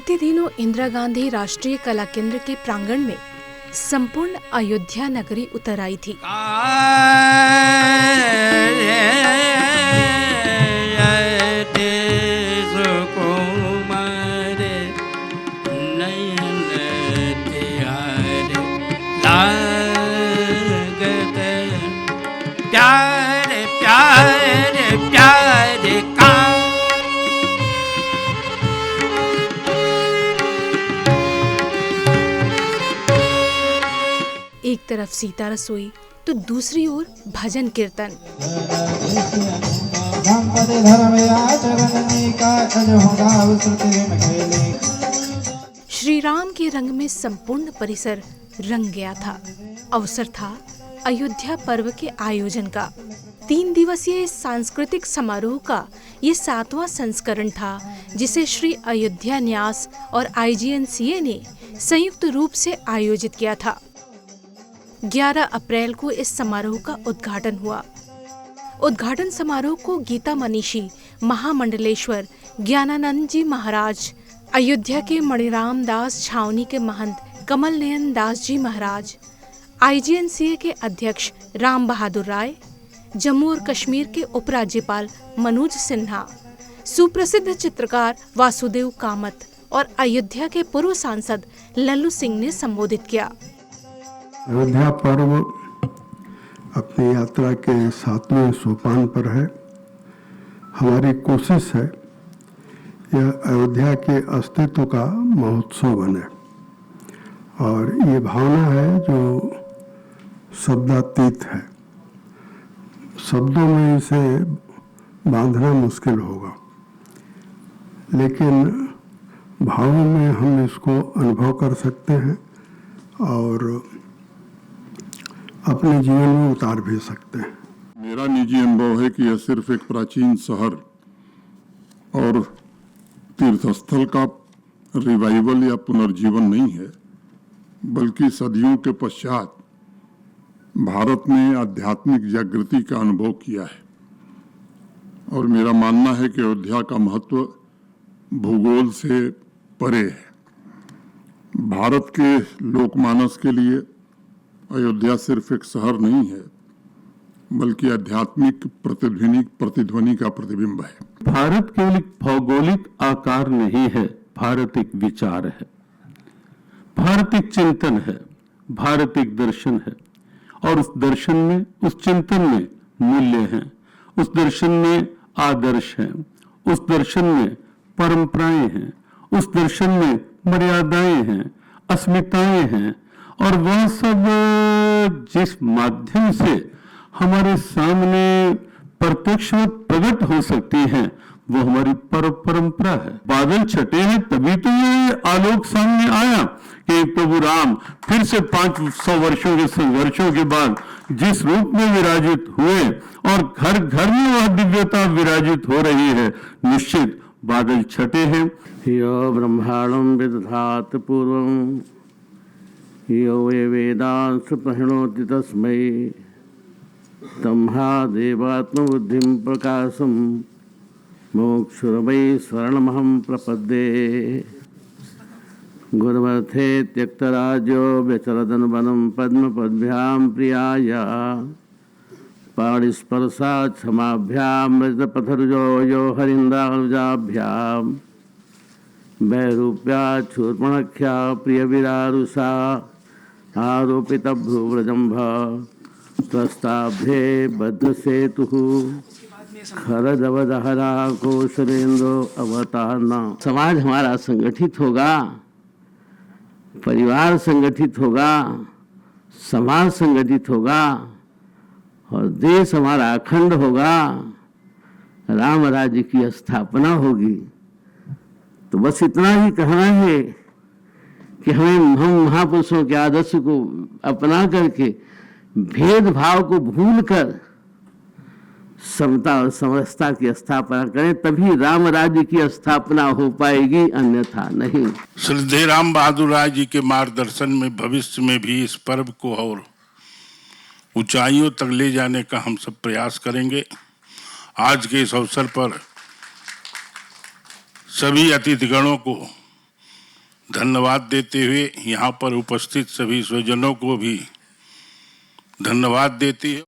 बीते दिनों इंदिरा गांधी राष्ट्रीय कला केंद्र के प्रांगण में संपूर्ण अयोध्या नगरी उतर आई थी। एक तरफ सीता रसोई तो दूसरी ओर भजन कीर्तन। श्री राम के रंग में संपूर्ण परिसर रंग गया था। अवसर था अयोध्या पर्व के आयोजन का। 3 दिवसीय इस सांस्कृतिक समारोह का ये 7वां संस्करण था, जिसे श्री अयोध्या न्यास और IGNCA ने संयुक्त रूप से आयोजित किया था। 11 अप्रैल को इस समारोह का उद्घाटन हुआ। उद्घाटन समारोह को गीता मनीषी महामंडलेश्वर ज्ञानानंद जी महाराज, अयोध्या के मणिराम दास छावनी के महंत कमल नयन दास जी महाराज, IGNCA के अध्यक्ष राम बहादुर राय, जम्मू और कश्मीर के उपराज्यपाल मनोज सिन्हा, सुप्रसिद्ध चित्रकार वासुदेव कामत और अयोध्या के पूर्व सांसद लल्लू सिंह ने संबोधित किया। अयोध्या पर्व अपनी यात्रा के 7वें सोपान पर है। हमारी कोशिश है यह अयोध्या के अस्तित्व का महोत्सव बने, और ये भावना है जो शब्दातीत है। शब्दों में इसे बांधना मुश्किल होगा, लेकिन भावों में हम इसको अनुभव कर सकते हैं और अपने जीवन में उतार भी सकते हैं। मेरा निजी अनुभव है कि यह सिर्फ एक प्राचीन शहर और तीर्थस्थल का रिवाइवल या पुनर्जीवन नहीं है, बल्कि सदियों के पश्चात भारत ने आध्यात्मिक जागृति का अनुभव किया है। और मेरा मानना है कि अयोध्या का महत्व भूगोल से परे है। भारत के लोकमानस के लिए अयोध्या सिर्फ एक शहर नहीं है, बल्कि आध्यात्मिक प्रतिध्वनि का प्रतिबिंब है। भारत केवल एक भौगोलिक आकार नहीं है, भारत एक विचार है, भारत एक चिंतन है, भारत एक दर्शन है। और उस दर्शन में, उस चिंतन में मूल्य हैं, उस दर्शन में आदर्श हैं, उस दर्शन में परंपराएं हैं, उस दर्शन में मर्यादाएं हैं, अस्मिताएं हैं। और वह सब जिस माध्यम से हमारे सामने प्रत्यक्ष प्रकट हो सकती हैं, वो हमारी परंपरा है। बादल छटे हैं तभी तो ये आलोक सामने आया कि प्रभु राम फिर से 500 वर्षों के संघर्षों के बाद जिस रूप में विराजित हुए, और घर घर में वह दिव्यता विराजित हो रही है। निश्चित बादल छटे हैं। यो ब्रह्मांडं विदधात पूर्वं यो ये वेदांश प्रणोति तस्मै तम्हा देवात्मबुद्धिं प्रकाशं मोक्षुरवै स्वर्णमहं प्रपद्ये। गुरुवर्थे त्यक्तराजो व्यचरदनवनं पद्मपद्भ्यां प्रियाय पाणिस्पर्शात् क्षमाभ्यां मृतपथरुजो यो हरिन्द्रानुजाभ्यां वैरूप्यात् शूर्पणख्या प्रियविरारुषा आरोपितभ्रुव्रजम्भ त्रस्ताभ्ये बद्धसेतुः खरदवदहरा कौशलेन्द्रो अवतारना। समाज हमारा संगठित होगा, परिवार संगठित होगा, समाज संगठित होगा और देश हमारा अखंड होगा, राम राज्य की स्थापना होगी। तो बस इतना ही कहना है कि हम महापुरुषों के आदर्श को अपना करके भेदभाव को भूलकर समता और समरसता की स्थापना करें, तभी राम राज्य की स्थापना हो पाएगी, अन्यथा नहीं। श्रद्धेय राम बहादुर राय जी के मार्गदर्शन में भविष्य में भी इस पर्व को और ऊंचाइयों तक ले जाने का हम सब प्रयास करेंगे। आज के इस अवसर पर सभी अतिथिगणों को धन्यवाद देते हुए यहाँ पर उपस्थित सभी स्वजनों को भी धन्यवाद देती है।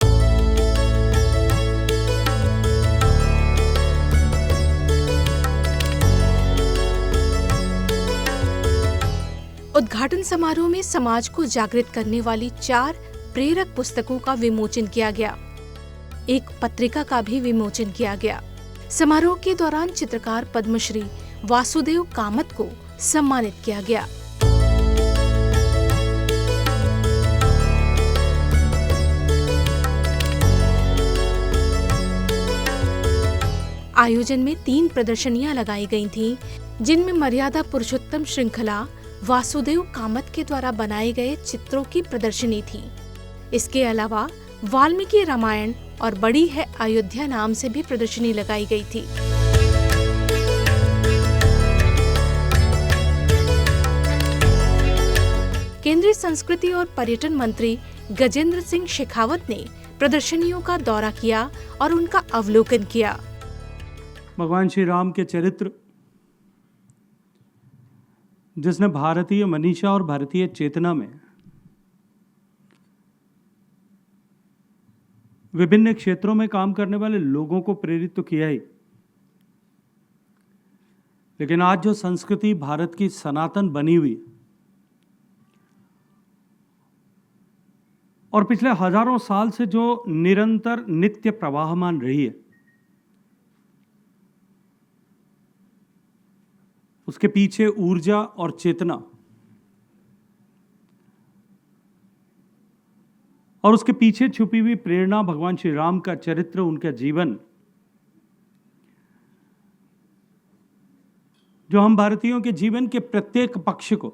उद्घाटन समारोह में समाज को जागृत करने वाली 4 प्रेरक पुस्तकों का विमोचन किया गया। एक पत्रिका का भी विमोचन किया गया। समारोह के दौरान चित्रकार पद्मश्री वासुदेव कामत को सम्मानित किया गया। आयोजन में 3 प्रदर्शनियां लगाई गई थीं, जिनमें मर्यादा पुरुषोत्तम श्रृंखला वासुदेव कामत के द्वारा बनाए गए चित्रों की प्रदर्शनी थी। इसके अलावा वाल्मीकि रामायण और बड़ी है अयोध्या नाम से भी प्रदर्शनी लगाई गई थी। केंद्रीय संस्कृति और पर्यटन मंत्री गजेंद्र सिंह शेखावत ने प्रदर्शनियों का दौरा किया और उनका अवलोकन किया। भगवान श्री राम के चरित्र, जिसने भारतीय मनीषा और भारतीय चेतना में विभिन्न क्षेत्रों में काम करने वाले लोगों को प्रेरित तो किया ही, लेकिन आज जो संस्कृति भारत की सनातन बनी हुई और पिछले हजारों साल से जो निरंतर नित्य प्रवाहमान रही है, उसके पीछे ऊर्जा और चेतना और उसके पीछे छुपी हुई प्रेरणा भगवान श्री राम का चरित्र, उनका जीवन, जो हम भारतीयों के जीवन के प्रत्येक पक्ष को,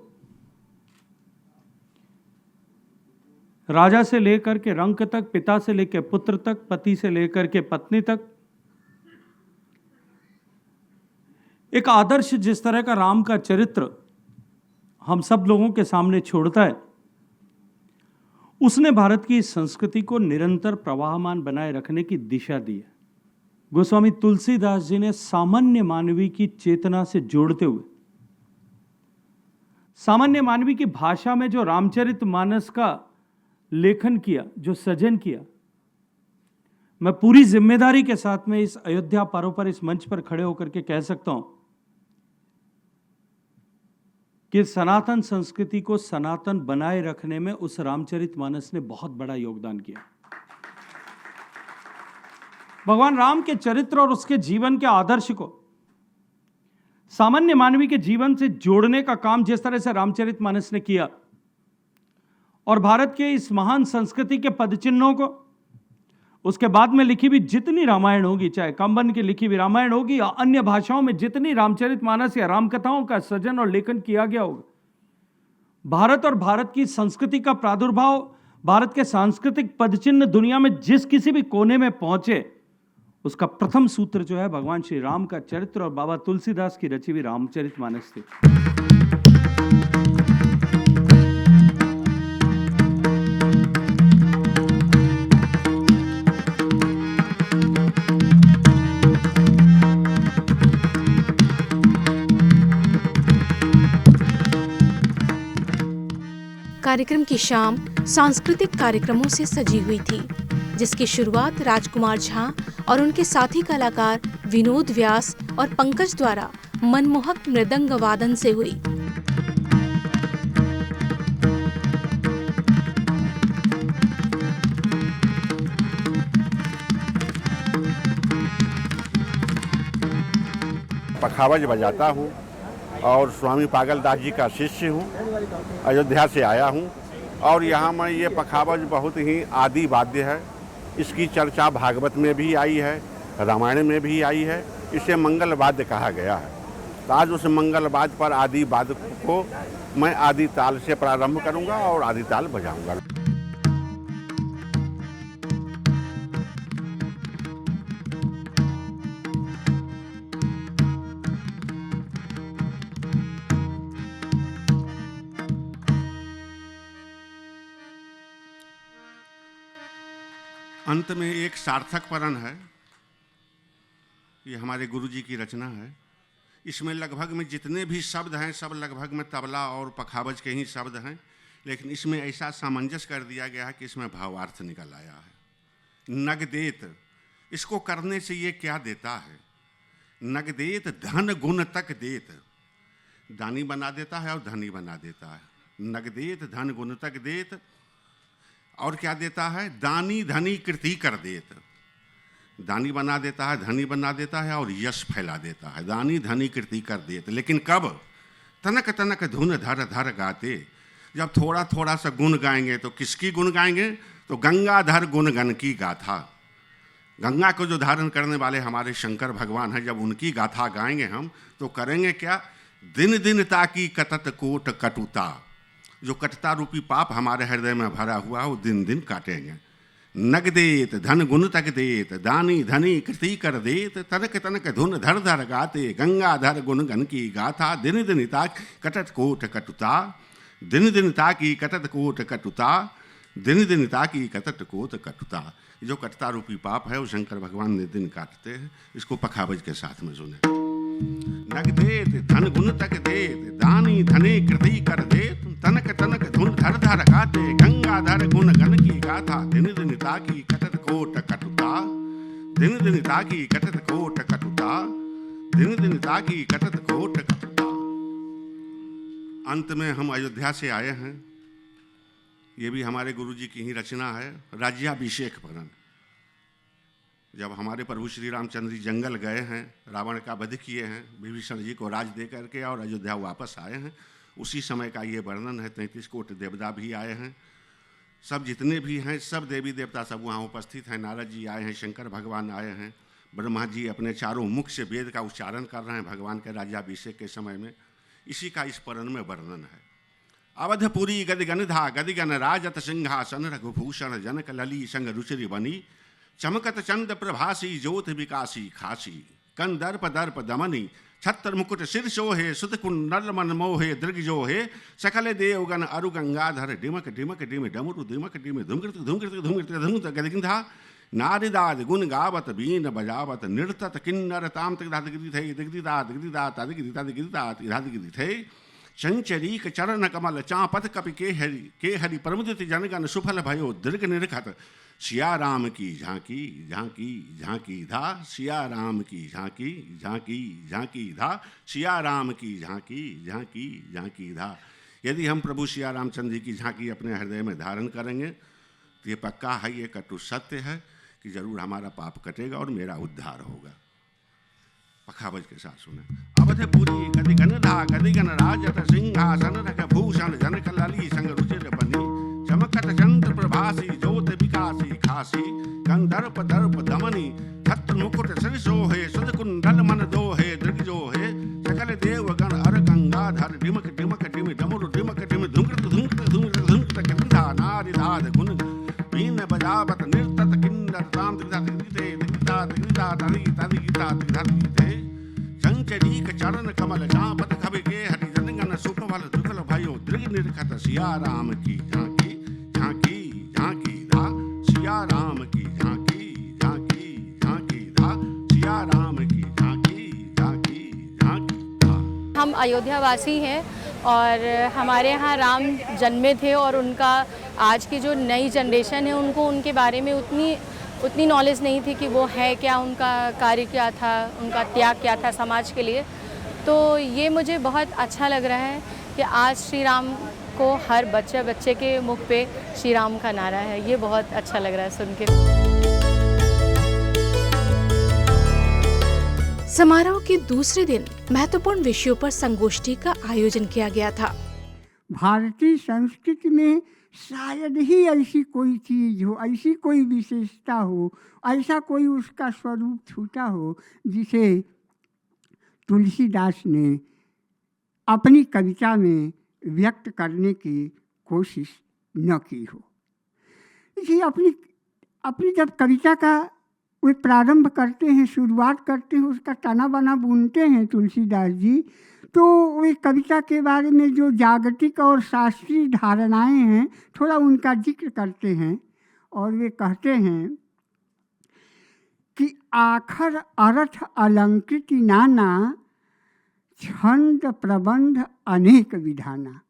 राजा से लेकर के रंक तक, पिता से लेकर पुत्र तक, पति से लेकर के पत्नी तक, एक आदर्श जिस तरह का राम का चरित्र हम सब लोगों के सामने छोड़ता है, उसने भारत की संस्कृति को निरंतर प्रवाहमान बनाए रखने की दिशा दी है। गोस्वामी तुलसीदास जी ने सामान्य मानवी की चेतना से जोड़ते हुए सामान्य मानवी की भाषा में जो रामचरितमानस का लेखन किया, जो सृजन किया, मैं पूरी जिम्मेदारी के साथ में इस अयोध्या पर्व पर, इस मंच पर खड़े होकर के कह सकता हूं कि सनातन संस्कृति को सनातन बनाए रखने में उस रामचरितमानस ने बहुत बड़ा योगदान किया। भगवान राम के चरित्र और उसके जीवन के आदर्श को सामान्य मानवी के जीवन से जोड़ने का काम जिस तरह से रामचरितमानस ने किया और भारत के इस महान संस्कृति के पदचिन्हों को, उसके बाद में लिखी हुई जितनी रामायण होगी, चाहे कंबन की लिखी हुई रामायण होगी या अन्य भाषाओं में जितनी रामचरितमानस या रामकथाओं का सृजन और लेखन किया गया होगा, भारत और भारत की संस्कृति का प्रादुर्भाव, भारत के सांस्कृतिक पदचिन्ह दुनिया में जिस किसी भी कोने में पहुंचे, उसका प्रथम सूत्र जो है भगवान श्री राम का चरित्र और बाबा तुलसीदास की रची हुई रामचरितमानस थी। कार्यक्रम की शाम सांस्कृतिक कार्यक्रमों से सजी हुई थी, जिसकी शुरुआत राजकुमार झा और उनके साथी कलाकार विनोद व्यास और पंकज द्वारा मनमोहक मृदंग वादन से हुई। पखावज बजाता हूँ और स्वामी पागलदास जी का शिष्य हूँ। अयोध्या से आया हूँ और यहाँ में ये पखावज बहुत ही आदि वाद्य है। इसकी चर्चा भागवत में भी आई है, रामायण में भी आई है। इसे मंगल वाद्य कहा गया है। तो आज उस मंगल वाद्य पर आदि वाद्य को मैं आदि ताल से प्रारंभ करूँगा और आदि ताल बजाऊँगा। अंत में एक सार्थक परण है, ये हमारे गुरु जी की रचना है। इसमें लगभग में जितने भी शब्द हैं सब लगभग में तबला और पखावज के ही शब्द हैं, लेकिन इसमें ऐसा सामंजस्य कर दिया गया है कि इसमें भावार्थ निकल आया है। नगदेत, इसको करने से ये क्या देता है? नगदेत धन गुण तक देत, दानी बना देता है और धनी बना देता है। नगदेत धन गुण तक देत, और क्या देता है? दानी धनी कृति कर देत, दानी बना देता है, धनी बना देता है और यश फैला देता है। दानी धनी कृति कर देत, लेकिन कब? तनक तनक धुन धर धर गाते, जब थोड़ा थोड़ा सा गुण गाएंगे। तो किसकी गुण गाएंगे? तो गंगाधर गुण गण की गाथा, गंगा को जो धारण करने वाले हमारे शंकर भगवान हैं, जब उनकी गाथा गाएंगे हम तो करेंगे क्या? दिन दिन ताकि कटत कोट कटुता, जो कटता रूपी पाप हमारे हृदय में भरा हुआ है वो दिन दिन काटेंगे। नग देत धन गुण तक देत, दानी धनी कृति कर देत, तनक तनक धुन धर धर गाते, गंगाधर गुण गण की गाथा। दिन दिन ताक कटत कोट कटुता, दिन दिन ताकि कटत कोट कटुता, दिन दिन ताकि कटत कोट कटुता। जो कटता रूपी पाप है वो शंकर भगवान ने दिन काटते हैं। इसको पखावज के साथ में सुने। नग देत धन गुण तक देत, दानी धने कृति कर देत, तनक तनक धुन धर धर गाते, गंगाधर गुण गण की गाथा। दिन दिन ताकि कटत कोट कटुता, दिन दिन ताकि कटत कोट कटुता, दिन दिन ताकि कटत कोट कटुता। अंत में हम अयोध्या से आए हैं, ये भी हमारे गुरुजी की ही रचना है। राज्याभिषेक परन, जब हमारे प्रभु श्री रामचंद्र जी जंगल गए हैं, रावण का वध किए हैं, विभीषण जी को राज दे करके और अयोध्या वापस आए हैं, उसी समय का ये वर्णन है। 33 कोट देवता भी आए हैं, सब जितने भी हैं सब देवी देवता सब वहाँ उपस्थित हैं। नारद जी आए हैं, शंकर भगवान आए हैं, ब्रह्मा जी अपने चारों मुख से वेद का उच्चारण कर रहे हैं भगवान के राज्याभिषेक के समय में। इसी का इस परन में वर्णन है। अवधपुरी गदिगनधा गदिगन राजत सिंहासन, रघुभूषण जनक लली संग रुचिर बनी, चमकत चंद प्रभासी ज्योत विकासी खासी, कंदर्प दर्प दमनी, छत्र मुकुट सिर शोहे, सुत कुंडल मन मोहे दृग्जोहे, सकल देवगण अरु गंगाधर, डिमक डिमक डिम डमरु दिमक डिम धुमकृत धुमकृत धुमकृत धुमत गदिगंधा, नारिदाद गुण गावत बीन बजावत, नृतत किन्नर ताम तगिथे दिग्दिदा दिग्दिदा तदिगिदा दिगिदा दिगिथे, चंचरीक चरण कमल चापत कपि के हरि प्रमुदित जनगण सुफल भयो दीर्घ निरखत, सिया राम की झांकी झांकी झांकी धा, सिया राम की झांकी झांकी झांकी धा, सिया राम की झांकी झांकी झांकी धा। यदि हम प्रभु सिया रामचंद्र जी की झांकी अपने हृदय में धारण करेंगे तो ये पक्का है, ये कटु सत्य है कि जरूर हमारा पाप कटेगा और मेरा उद्धार होगा। पखावज के साथ सुने। अवधपुरी गदिगनधा गदिगन राजत सिंहासन, रघुभूषण जनक लली संग रुचिर बनी, चमकत चंद्र प्रभासी ज्योत विकासी खासी, कंदर्प दर्प दमनी, छत्र मुकुट सिर शोहे, सुध कुंडल मन दोहे दृग्जोहे, सकल देवगण अर गंगाधर, डिमक डिमक डिम डमरु डिमक डिम धुमकृत धुमकृत धुमकृत धुमकृत गंधा, नारिदाद गुण बीन बजावत, नृतत किन्नर ताम दिग्दिदा दिग्दिदा दिग्दिदा दिग्दिदा दिग्दिदा, चंचरीक चरण कमल चापत कवि के हरि जनगण सुफल दुफल भयो दृग निरखत, सिया राम की झांकी झांकी झांकी धा, सिया राम की झांकी झांकी झांकी धा, सिया राम की झांकी झांकी झांकी धा। हम अयोध्या वासी हैं और हमारे यहाँ राम जन्मे थे और उनका आज की जो नई जनरेशन है उनको उनके बारे में उतनी नॉलेज नहीं थी कि वो है क्या, उनका कार्य क्या था, उनका त्याग क्या था समाज के लिए। तो ये मुझे बहुत अच्छा लग रहा है कि आज श्री राम को हर बच्चे के मुख पे श्री राम का नारा है। ये बहुत अच्छा लग रहा है सुन के। समारोह के दूसरे दिन महत्वपूर्ण विषयों पर संगोष्ठी का आयोजन किया गया था। भारतीय संस्कृति में शायद ही ऐसी कोई चीज़ हो, ऐसी कोई विशेषता हो, ऐसा कोई उसका स्वरूप छूटा हो जिसे तुलसीदास ने अपनी कविता में व्यक्त करने की कोशिश न की हो। इसलिए अपनी जब कविता का वे प्रारंभ करते हैं, शुरुआत करते हैं, उसका तना बना बुनते हैं तुलसीदास जी, तो वे कविता के बारे में जो जागतिक और शास्त्रीय धारणाएं हैं थोड़ा उनका जिक्र करते हैं और वे कहते हैं कि आखर अर्थ अलंकृति नाना, छंद प्रबंध अनेक विधाना।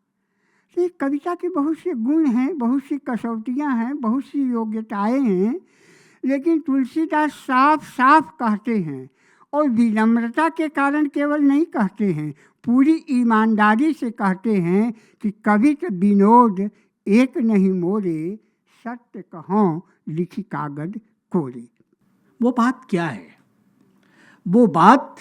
तो कविता के बहुत से गुण हैं, बहुत सी कसौटियाँ हैं, बहुत सी योग्यताएं हैं, लेकिन तुलसीदास साफ साफ कहते हैं और विनम्रता के कारण केवल नहीं कहते हैं, पूरी ईमानदारी से कहते हैं कि कवि के विनोद एक नहीं मोरे, सत्य कहों लिखी कागज कोरे। वो बात क्या है? वो बात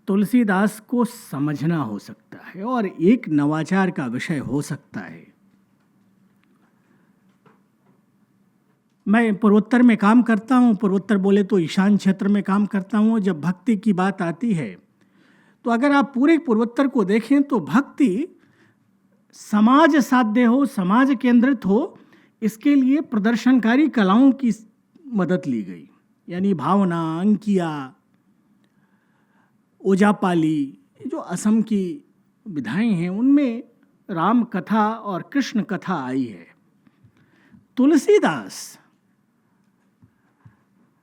तुलसीदास को समझना हो सकता है और एक नवाचार का विषय हो सकता है। मैं पूर्वोत्तर में काम करता हूँ, पूर्वोत्तर बोले तो ईशान क्षेत्र में काम करता हूँ। जब भक्ति की बात आती है तो अगर आप पूरे पूर्वोत्तर को देखें तो भक्ति समाज साध्य हो, समाज केंद्रित हो, इसके लिए प्रदर्शनकारी कलाओं की मदद ली गई। यानी भावना, अंकिया, ओजापाली, जो असम की विधाएं हैं, उनमें राम कथा और कृष्ण कथा आई है। तुलसीदास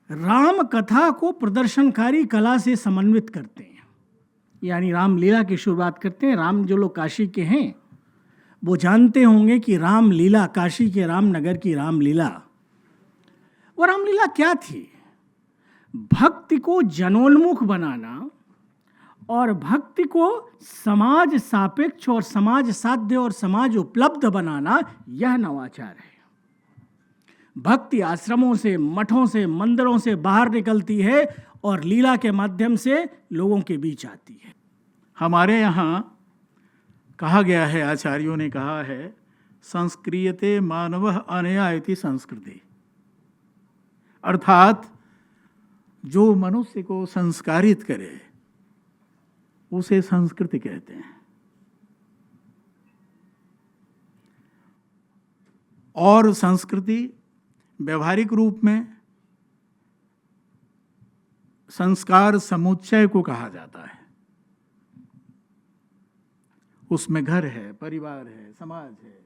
राम कथा को प्रदर्शनकारी कला से समन्वित करते हैं। यानी रामलीला की शुरुआत करते हैं। राम, जो लोग काशी के हैं वो जानते होंगे कि रामलीला, काशी के रामनगर की रामलीला, वो रामलीला क्या थी? भक्ति को जनोन्मुख बनाना और भक्ति को समाज सापेक्ष और समाज साध्य और समाज उपलब्ध बनाना, यह नवाचार है। भक्ति आश्रमों से, मठों से, मंदिरों से बाहर निकलती है और लीला के माध्यम से लोगों के बीच आती है। हमारे यहाँ कहा गया है, आचार्यों ने कहा है, संस्क्रियते मानवः अनया इति संस्कृति। अर्थात जो मनुष्य को संस्कारित करे उसे संस्कृति कहते हैं। और संस्कृति व्यवहारिक रूप में संस्कार समुच्चय को कहा जाता है। उसमें घर है, परिवार है, समाज है,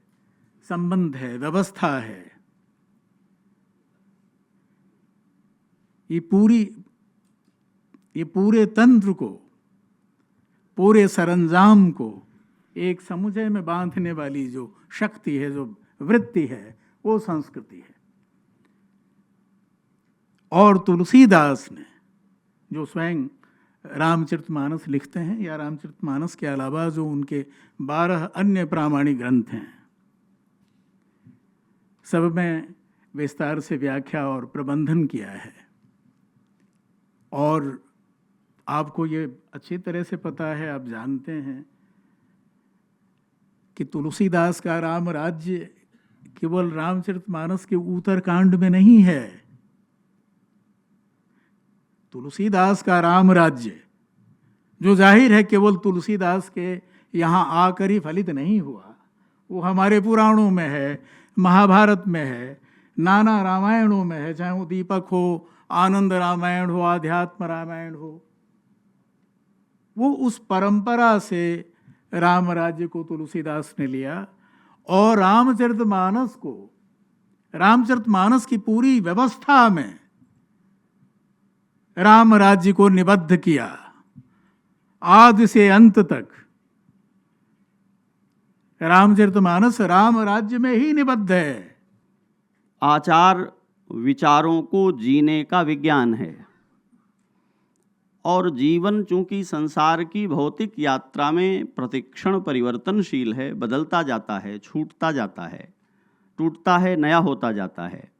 संबंध है, व्यवस्था है। ये पूरे तंत्र को, पूरे सरंजाम को एक समुच्चय में बांधने वाली जो शक्ति है, जो वृत्ति है, वो संस्कृति है। और तुलसीदास ने जो स्वयं रामचरितमानस लिखते हैं, या रामचरितमानस के अलावा जो उनके 12 अन्य प्रामाणिक ग्रंथ हैं, सब में विस्तार से व्याख्या और प्रबंधन किया है। और आपको ये अच्छी तरह से पता है, आप जानते हैं कि तुलसीदास का राम राज्य केवल रामचरितमानस के उत्तरकांड में नहीं है। तुलसीदास का राम राज्य, जो जाहिर है केवल तुलसीदास के यहाँ आकर ही फलित नहीं हुआ, वो हमारे पुराणों में है, महाभारत में है, नाना रामायणों में है, चाहे वो दीपक हो, आनंद रामायण हो, आध्यात्म रामायण हो। वो उस परंपरा से राम राज्य को तुलसीदास ने लिया और रामचरितमानस की पूरी व्यवस्था में राम राज्य को निबद्ध किया। आदि से अंत तक रामचरितमानस राम राज्य में ही निबद्ध है। आचार विचारों को जीने का विज्ञान है और जीवन चूंकि संसार की भौतिक यात्रा में प्रतिक्षण परिवर्तनशील है, बदलता जाता है, छूटता जाता है, टूटता है, नया होता जाता है,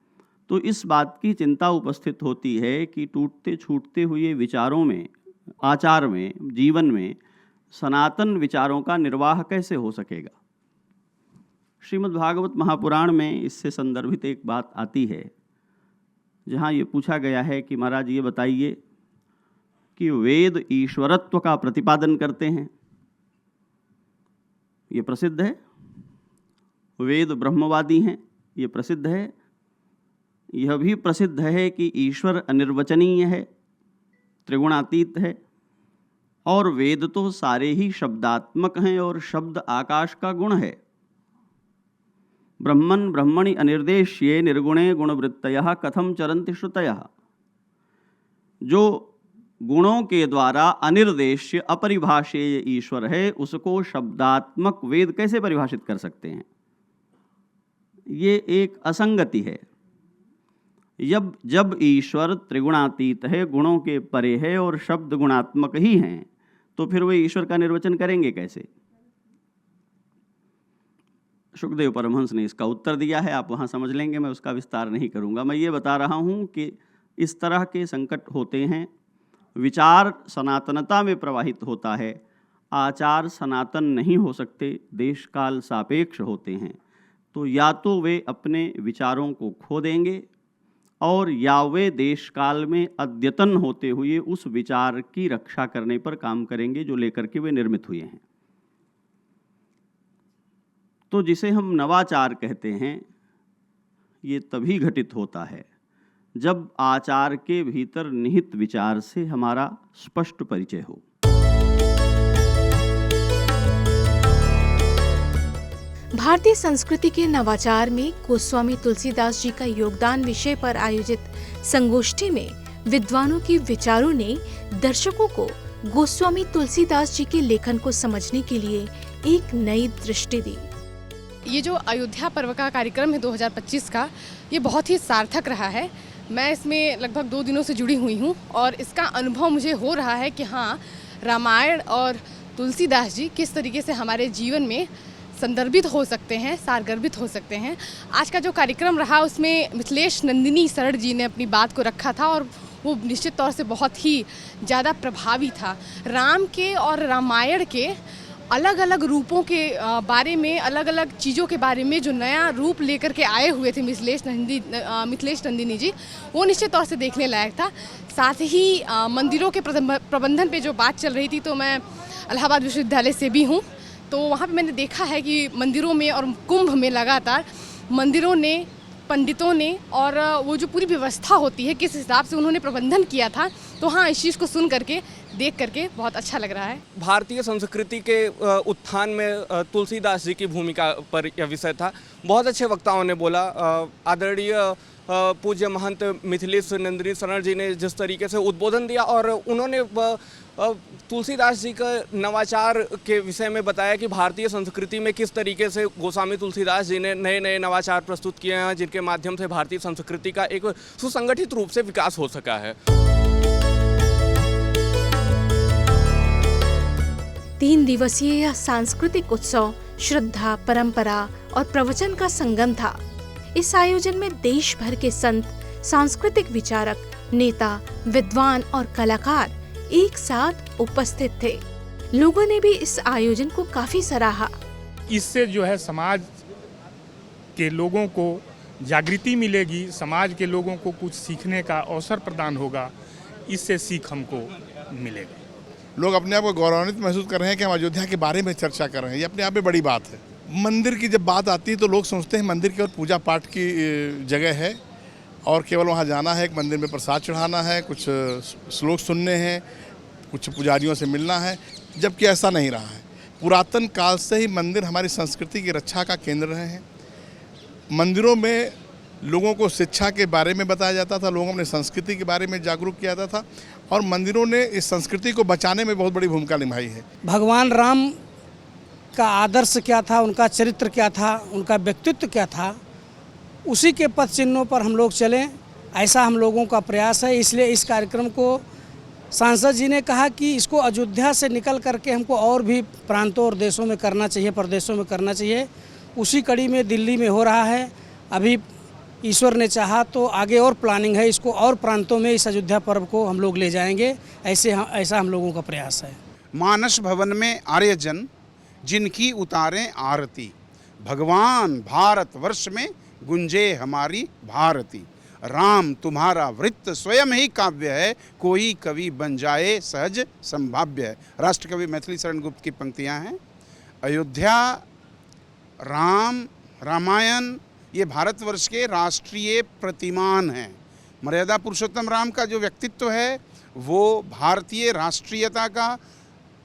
तो इस बात की चिंता उपस्थित होती है कि टूटते छूटते हुए विचारों में, आचार में, जीवन में सनातन विचारों का निर्वाह कैसे हो सकेगा। श्रीमद् भागवत महापुराण में इससे संदर्भित एक बात आती है, जहाँ ये पूछा गया है कि महाराज ये बताइए कि वेद ईश्वरत्व का प्रतिपादन करते हैं, ये प्रसिद्ध है। वेद ब्रह्मवादी हैं, ये प्रसिद्ध है। यह भी प्रसिद्ध है कि ईश्वर अनिर्वचनीय है, त्रिगुणातीत है, और वेद तो सारे ही शब्दात्मक हैं और शब्द आकाश का गुण है। ब्रह्मन् ब्रह्मणि अनिर्देश्ये निर्गुणे गुणवृत्तयः कथम चरन्ति श्रुतयः। जो गुणों के द्वारा अनिर्देश्य अपरिभाषेय ईश्वर है, उसको शब्दात्मक वेद कैसे परिभाषित कर सकते हैं? ये एक असंगति है। जब ईश्वर त्रिगुणातीत है, गुणों के परे है और शब्द गुणात्मक ही हैं, तो फिर वे ईश्वर का निर्वचन करेंगे कैसे? शुकदेव परमहंस ने इसका उत्तर दिया है, आप वहाँ समझ लेंगे, मैं उसका विस्तार नहीं करूँगा। मैं ये बता रहा हूँ कि इस तरह के संकट होते हैं। विचार सनातनता में प्रवाहित होता है, आचार सनातन नहीं हो सकते, देश काल सापेक्ष होते हैं। तो या तो वे अपने विचारों को खो देंगे और या वे देश काल में अद्यतन होते हुए उस विचार की रक्षा करने पर काम करेंगे जो लेकर के वे निर्मित हुए हैं। तो जिसे हम नवाचार कहते हैं, ये तभी घटित होता है जब आचार के भीतर निहित विचार से हमारा स्पष्ट परिचय हो। भारतीय संस्कृति के नवाचार में गोस्वामी तुलसीदास जी का योगदान विषय पर आयोजित संगोष्ठी में विद्वानों के विचारों ने दर्शकों को गोस्वामी तुलसीदास जी के लेखन को समझने के लिए एक नई दृष्टि दी। ये जो अयोध्या पर्व का कार्यक्रम है 2025 का, ये बहुत ही सार्थक रहा है। मैं इसमें लगभग 2 दिनों से जुड़ी हुई हूँ और इसका अनुभव मुझे हो रहा है कि हाँ, रामायण और तुलसीदास जी किस तरीके से हमारे जीवन में संदर्भित हो सकते हैं, सारगर्भित हो सकते हैं। आज का जो कार्यक्रम रहा उसमें मिथिलेश नंदिनी सर जी ने अपनी बात को रखा था और वो निश्चित तौर से बहुत ही ज़्यादा प्रभावी था। राम के और रामायण के अलग अलग रूपों के बारे में, अलग अलग चीज़ों के बारे में जो नया रूप लेकर के आए हुए थे मिथिलेश नंदिनी जी, वो निश्चित तौर से देखने लायक था। साथ ही मंदिरों के प्रबंधन पे जो बात चल रही थी, तो मैं इलाहाबाद विश्वविद्यालय से भी हूँ, तो वहाँ पे मैंने देखा है कि मंदिरों में और कुंभ में लगातार मंदिरों ने, पंडितों ने और वो जो पूरी व्यवस्था होती है किस हिसाब से उन्होंने प्रबंधन किया था, तो हाँ, इस चीज़ को सुन करके, देख करके बहुत अच्छा लग रहा है। भारतीय संस्कृति के उत्थान में तुलसीदास जी की भूमिका पर यह विषय था। बहुत अच्छे वक्ताओं ने बोला। आदरणीय पूज्य महंत मिथिलेश नंदिनी सर जी ने जिस तरीके से उद्बोधन दिया और उन्होंने तुलसीदास जी का नवाचार के विषय में बताया कि भारतीय संस्कृति में किस तरीके से गोस्वामी तुलसीदास जी ने नए नए नवाचार प्रस्तुत किए हैं, जिनके माध्यम से भारतीय संस्कृति का एक सुसंगठित रूप से विकास हो सका है। 3 दिवसीय यह सांस्कृतिक उत्सव श्रद्धा, परंपरा और प्रवचन का संगम था। इस आयोजन में देश भर के संत, सांस्कृतिक विचारक, नेता, विद्वान और कलाकार एक साथ उपस्थित थे। लोगों ने भी इस आयोजन को काफी सराहा। इससे जो है समाज के लोगों को जागृति मिलेगी, समाज के लोगों को कुछ सीखने का अवसर प्रदान होगा, इससे सीख हमको मिलेगा। लोग अपने आप को गौरवान्वित महसूस कर रहे हैं कि हम अयोध्या के बारे में चर्चा कर रहे हैं, ये अपने आप में बड़ी बात है। मंदिर की जब बात आती है तो लोग सोचते हैं मंदिर केवल पूजा पाठ की जगह है और केवल वहाँ जाना है, एक मंदिर में प्रसाद चढ़ाना है, कुछ श्लोक सुनने हैं, कुछ पुजारियों से मिलना है, जबकि ऐसा नहीं रहा है। पुरातन काल से ही मंदिर हमारी संस्कृति की रक्षा का केंद्र रहे हैं। मंदिरों में लोगों को शिक्षा के बारे में बताया जाता था, लोगों को अपनी संस्कृति के बारे में जागरूक किया जाता था और मंदिरों ने इस संस्कृति को बचाने में बहुत बड़ी भूमिका निभाई है। भगवान राम का आदर्श क्या था, उनका चरित्र क्या था, उनका व्यक्तित्व क्या था, उसी के पथ चिन्हों पर हम लोग चलें, ऐसा हम लोगों का प्रयास है। इसलिए इस कार्यक्रम को सांसद जी ने कहा कि इसको अयोध्या से निकल करके हमको और भी प्रांतों और देशों में करना चाहिए, प्रदेशों में करना चाहिए। उसी कड़ी में दिल्ली में हो रहा है। अभी ईश्वर ने चाहा तो आगे और प्लानिंग है, इसको और प्रांतों में इस अयोध्या पर्व को हम लोग ले जाएंगे, ऐसा हम लोगों का प्रयास है। मानस भवन में आर्यजन जिनकी उतारें आरती, भगवान भारत वर्ष में गुंजे हमारी भारती। राम तुम्हारा वृत्त स्वयं ही काव्य है, कोई कवि बन जाए सहज संभाव्य है। राष्ट्र कवि मैथिली शरण गुप्त की पंक्तियां हैं। अयोध्या, राम, रामायण ये भारतवर्ष के राष्ट्रीय प्रतिमान हैं। मर्यादा पुरुषोत्तम राम का जो व्यक्तित्व है वो भारतीय राष्ट्रीयता का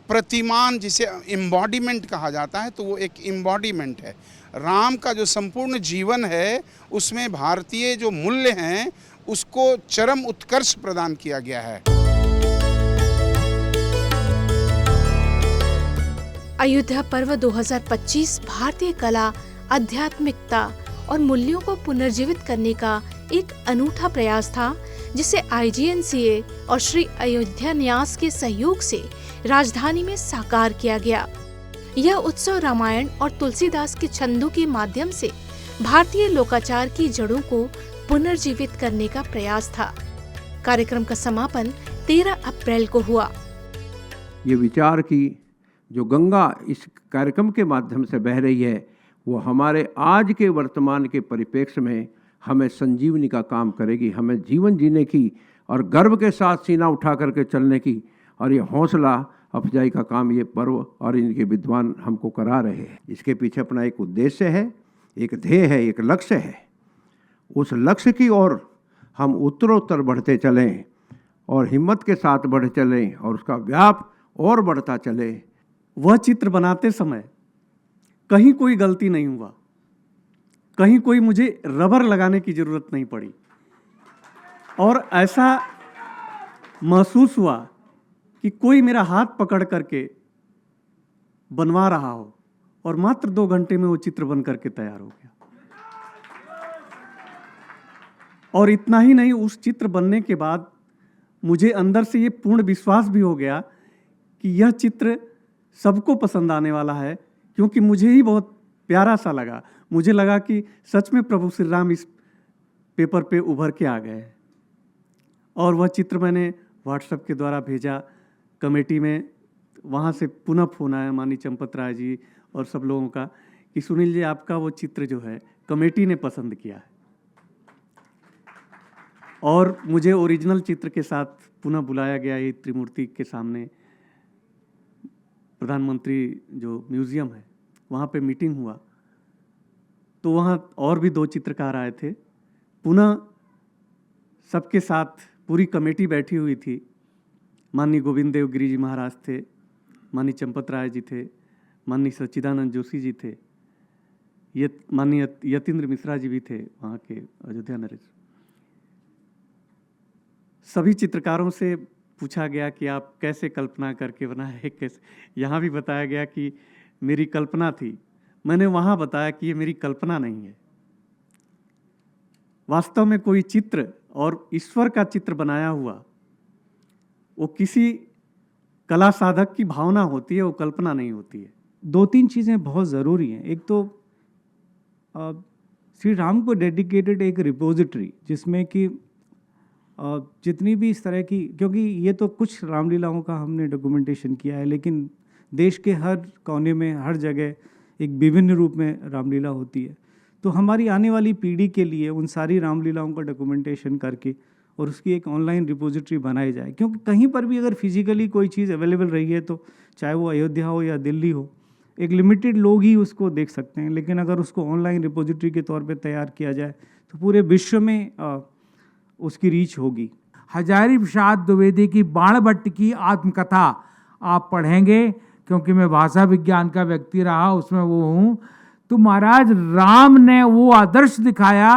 प्रतिमान, जिसे एम्बॉडीमेंट कहा जाता है, तो वो एक एम्बॉडीमेंट है। राम का जो संपूर्ण जीवन है उसमें भारतीय जो मूल्य हैं उसको चरम उत्कर्ष प्रदान किया गया है। अयोध्या पर्व 2025 भारतीय कला, आध्यात्मिकता और मूल्यों को पुनर्जीवित करने का एक अनूठा प्रयास था, जिसे IGNCA और श्री अयोध्या न्यास के सहयोग से राजधानी में साकार किया गया। यह उत्सव रामायण और तुलसीदास के छंदों के माध्यम से भारतीय लोकाचार की जड़ों को पुनर्जीवित करने का प्रयास था। कार्यक्रम का समापन 13 अप्रैल को हुआ। ये विचार की जो गंगा इस कार्यक्रम के माध्यम से बह रही है, वो हमारे आज के वर्तमान के परिप्रेक्ष्य में हमें संजीवनी का काम करेगी, हमें जीवन जीने की और गर्व के साथ सीना उठा करके चलने की और ये हौसला अफजाई का काम ये पर्व और इनके विद्वान हमको करा रहे हैं। इसके पीछे अपना एक उद्देश्य है, एक ध्येय है, एक लक्ष्य है। उस लक्ष्य की ओर हम उत्तरोत्तर बढ़ते चलें और हिम्मत के साथ बढ़ चलें और उसका व्याप और बढ़ता चले। वह चित्र बनाते समय कहीं कोई गलती नहीं हुआ, कहीं कोई मुझे रबर लगाने की ज़रूरत नहीं पड़ी और ऐसा महसूस हुआ कि कोई मेरा हाथ पकड़ करके बनवा रहा हो और मात्र 2 घंटे में वो चित्र बन करके तैयार हो गया। और इतना ही नहीं, उस चित्र बनने के बाद मुझे अंदर से ये पूर्ण विश्वास भी हो गया कि यह चित्र सबको पसंद आने वाला है, क्योंकि मुझे ही बहुत प्यारा सा लगा। मुझे लगा कि सच में प्रभु श्री राम इस पेपर पे उभर के आ गए। और वह चित्र मैंने व्हाट्सएप के द्वारा भेजा कमेटी में। वहाँ से पुनः फ़ोन आया माननीय चंपत राय जी और सब लोगों का कि सुनील जी, आपका वो चित्र जो है कमेटी ने पसंद किया है। और मुझे ओरिजिनल चित्र के साथ पुनः बुलाया गया ये त्रिमूर्ति के सामने। प्रधानमंत्री जो म्यूज़ियम है वहाँ पे मीटिंग हुआ, तो वहाँ और भी 2 चित्रकार आए थे। पुनः सबके साथ पूरी कमेटी बैठी हुई थी। माननीय गोविंद देव गिरी जी महाराज थे, माननीय चंपत राय जी थे, माननीय सच्चिदानंद जोशी जी थे, माननीय यतीन्द्र मिश्रा जी भी थे वहाँ के अयोध्या नरेश। सभी चित्रकारों से पूछा गया कि आप कैसे कल्पना करके बनाए, कैसे। यहाँ भी बताया गया कि मेरी कल्पना थी। मैंने वहाँ बताया कि ये मेरी कल्पना नहीं है, वास्तव में कोई चित्र और ईश्वर का चित्र बनाया हुआ वो किसी कला साधक की भावना होती है, वो कल्पना नहीं होती है। 2-3 चीज़ें बहुत ज़रूरी हैं। एक तो श्री राम को डेडिकेटेड एक रिपोजिटरी, जिसमें कि जितनी भी इस तरह की, क्योंकि ये तो कुछ रामलीलाओं का हमने डॉक्यूमेंटेशन किया है, लेकिन देश के हर कोने में हर जगह एक विभिन्न रूप में रामलीला होती है। तो हमारी आने वाली पीढ़ी के लिए उन सारी रामलीलाओं का डॉक्यूमेंटेशन करके और उसकी एक ऑनलाइन रिपोजिटरी बनाई जाए, क्योंकि कहीं पर भी अगर फिजिकली कोई चीज़ अवेलेबल रही है, तो चाहे वो अयोध्या हो या दिल्ली हो, एक लिमिटेड लोग ही उसको देख सकते हैं। लेकिन अगर उसको ऑनलाइन रिपोजिटरी के तौर पे तैयार किया जाए तो पूरे विश्व में उसकी रीच होगी। हजारी प्रसाद द्विवेदी की बाणभट्ट की आत्मकथा आप पढ़ेंगे, क्योंकि मैं भाषा विज्ञान का व्यक्ति रहा, उसमें वो हूँ। तो महाराज राम ने वो आदर्श दिखाया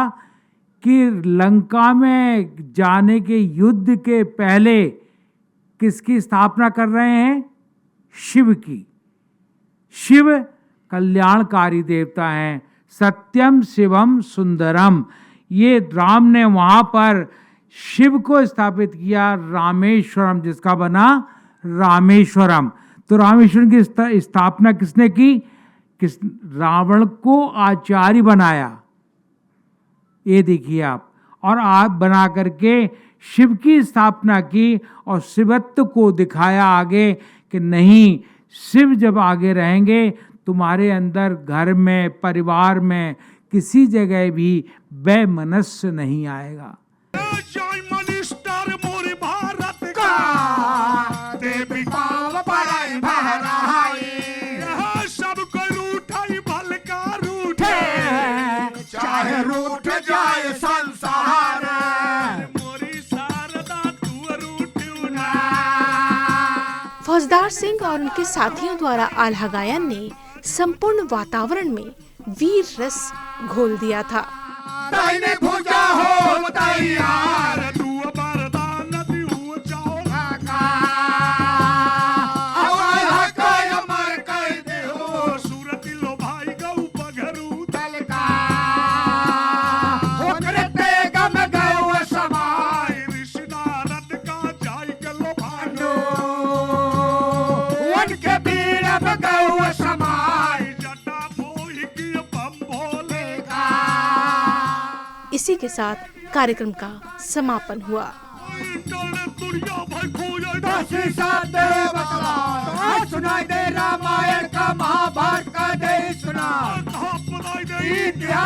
कि लंका में जाने के युद्ध के पहले किसकी स्थापना कर रहे हैं? शिव की। शिव कल्याणकारी देवता हैं, सत्यम शिवम सुंदरम। ये राम ने वहाँ पर शिव को स्थापित किया, रामेश्वरम, जिसका बना रामेश्वरम। तो रामेश्वरम की स्थापना किसने की? रावण को आचार्य बनाया, ये देखिए आप। और आप बना करके शिव की स्थापना की और शिवत्व को दिखाया आगे कि नहीं, शिव जब आगे रहेंगे तुम्हारे अंदर, घर में, परिवार में, किसी जगह भी वैमनस्य नहीं आएगा। रूठ जाए संसार, फौजदार सिंह और उनके साथियों द्वारा आल्हा गायन ने संपूर्ण वातावरण में वीर रस घोल दिया था। भुजा हो तैयार, इसी के साथ कार्यक्रम का समापन हुआ। सुनाई दे रामायण का, महाभारत का, दे सुना इतिहास